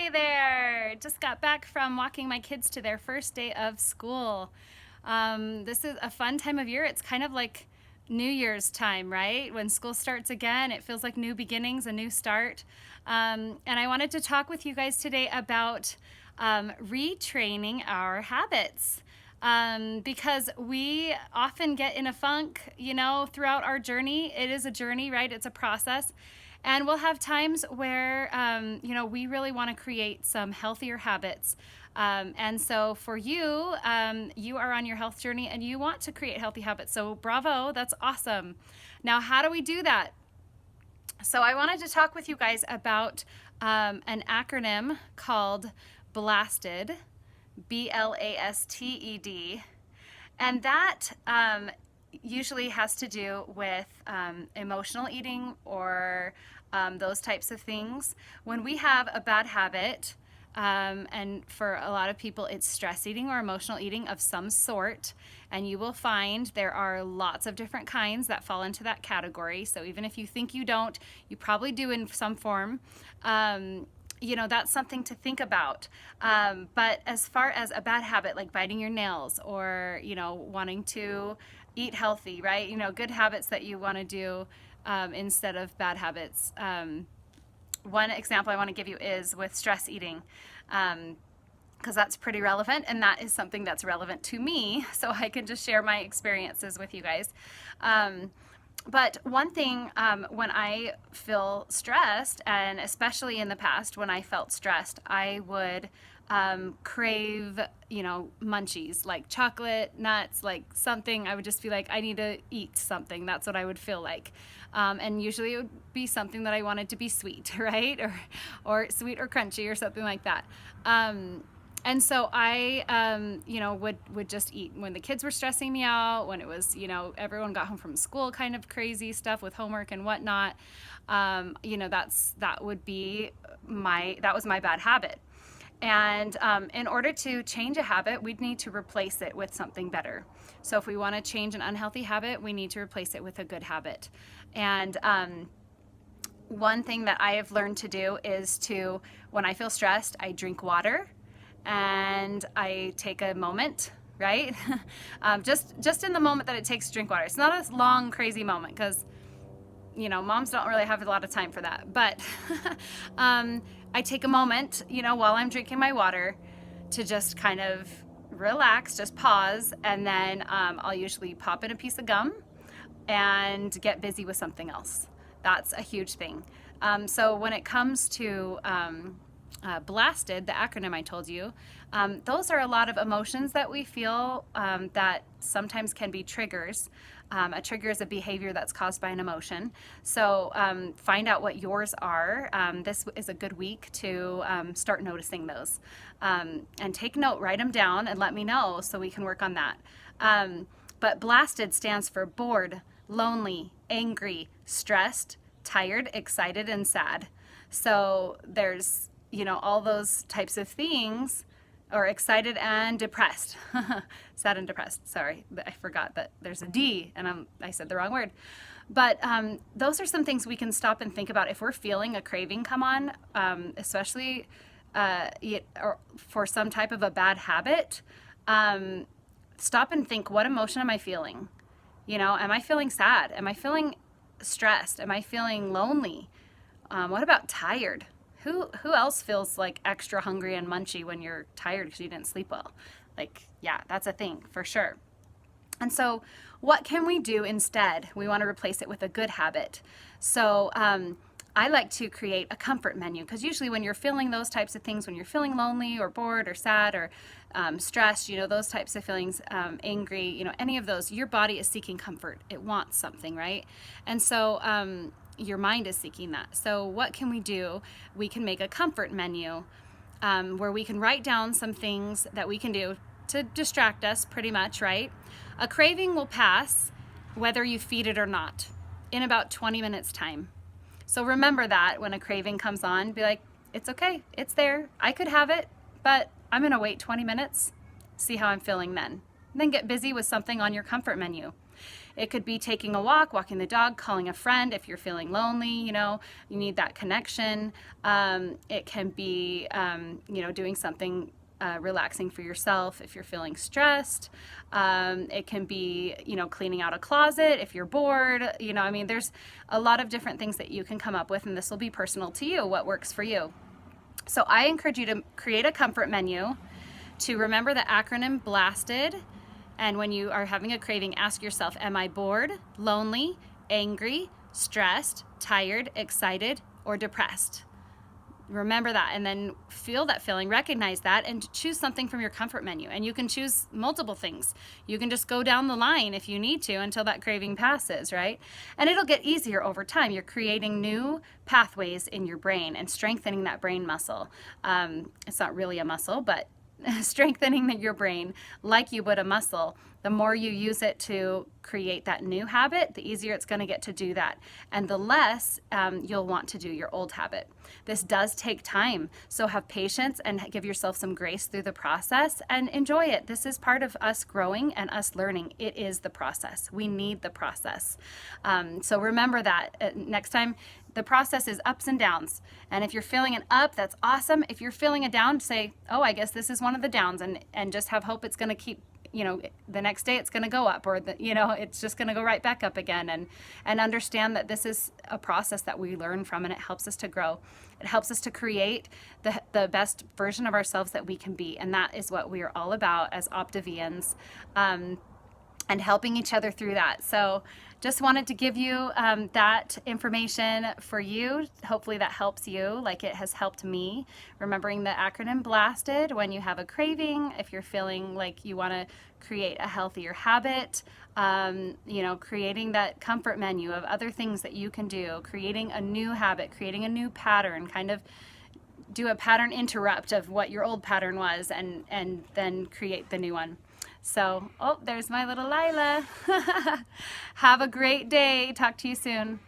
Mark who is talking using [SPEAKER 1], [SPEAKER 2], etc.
[SPEAKER 1] Hey there! Just got back from walking my kids to their first day of school. This is a fun time of year. It's kind of like New Year's time, right? When school starts again, it feels like new beginnings, a new start. And I wanted to talk with you guys today about retraining our habits. Because we often get in a funk, throughout our journey. It is a journey, right? It's a process. And we'll have times where, we really want to create some healthier habits. And so for you, you are on your health journey and you want to create healthy habits. So bravo, that's awesome. Now, how do we do that? So I wanted to talk with you guys about an acronym called BLASTED, BLASTED. And that usually has to do with emotional eating or those types of things. When we have a bad habit, and for a lot of people it's stress eating or emotional eating of some sort, and you will find there are lots of different kinds that fall into that category. So even if you think you don't, you probably do in some form. That's something to think about. But as far as a bad habit like biting your nails or, wanting to eat healthy, right? Good habits that you want to do instead of bad habits. One example I want to give you is with stress eating, because that's pretty relevant, and that is something that's relevant to me, so I can just share my experiences with you guys. But one thing, when I feel stressed, and especially in the past when I felt stressed, I would crave, munchies, like chocolate, nuts, like something. I would just be like, I need to eat something. That's what I would feel like. And usually it would be something that I wanted to be sweet, right? Or sweet or crunchy or something like that. And so I, would just eat when the kids were stressing me out, when it was, everyone got home from school, kind of crazy stuff with homework and whatnot. That was my bad habit. And in order to change a habit, we'd need to replace it with something better. So if we want to change an unhealthy habit, we need to replace it with a good habit. And one thing that I have learned to do is when I feel stressed, I drink water and I take a moment, right? just in the moment that it takes to drink water. It's not a long, crazy moment because, moms don't really have a lot of time for that. But I take a moment, while I'm drinking my water to just kind of relax, just pause, and then I'll usually pop in a piece of gum and get busy with something else. That's a huge thing. So when it comes to BLASTED, the acronym I told you, those are a lot of emotions that we feel that sometimes can be triggers. A trigger is a behavior that's caused by an emotion. So find out what yours are. This is a good week to start noticing those. And take note, write them down, and let me know so we can work on that. But BLASTED stands for bored, lonely, angry, stressed, tired, excited, and sad. So there's, all those types of things, or excited and depressed. Sad and depressed. Sorry, I forgot that there's a D, and I said the wrong word. But those are some things we can stop and think about if we're feeling a craving come on, especially or for some type of a bad habit. Stop and think, what emotion am I feeling? Am I feeling sad? Am I feeling stressed? Am I feeling lonely? What about tired? Who else feels like extra hungry and munchy when you're tired because you didn't sleep well? Yeah, that's a thing for sure. And so what can we do instead? We want to replace it with a good habit. So I like to create a comfort menu, because usually when you're feeling those types of things, when you're feeling lonely or bored or sad or stressed, those types of feelings, angry, any of those, your body is seeking comfort. It wants something, right? And so your mind is seeking that. So what can we do? We can make a comfort menu where we can write down some things that we can do to distract us, pretty much, right? A craving will pass whether you feed it or not in about 20 minutes time. So remember that when a craving comes on, be like, it's okay, it's there, I could have it, but I'm gonna wait 20 minutes, see how I'm feeling then. And then get busy with something on your comfort menu. It could be taking a walk, walking the dog, calling a friend if you're feeling lonely, you need that connection. It can be, doing something relaxing for yourself if you're feeling stressed. It can be, cleaning out a closet if you're bored. There's a lot of different things that you can come up with, and this will be personal to you, what works for you. So I encourage you to create a comfort menu, to remember the acronym BLASTED, and when you are having a craving, ask yourself, am I bored, lonely, angry, stressed, tired, excited, or depressed? Remember that, and then feel that feeling, recognize that, and choose something from your comfort menu. And you can choose multiple things. You can just go down the line if you need to until that craving passes, right? And it'll get easier over time. You're creating new pathways in your brain and strengthening that brain muscle. It's not really a muscle, but strengthening your brain like you would a muscle. The more you use it to create that new habit, the easier it's going to get to do that, and the less you'll want to do your old habit. This does take time, so have patience and give yourself some grace through the process and enjoy it. This is part of us growing and us learning. It is the process. We need the process. So remember that next time. The process is ups and downs, and if you're feeling an up, that's awesome. If you're feeling a down, say, oh, I guess this is one of the downs, and just have hope it's going to keep, the next day it's going to go up, or it's just going to go right back up again, and understand that this is a process that we learn from, and it helps us to grow. It helps us to create the best version of ourselves that we can be, and that is what we are all about as Optivians, and helping each other through that. So just wanted to give you that information for you. Hopefully that helps you like it has helped me. Remembering the acronym BLASTED when you have a craving, if you're feeling like you want to create a healthier habit, creating that comfort menu of other things that you can do, creating a new habit, creating a new pattern, kind of do a pattern interrupt of what your old pattern was, and then create the new one. So, there's my little Lila. Have a great day. Talk to you soon.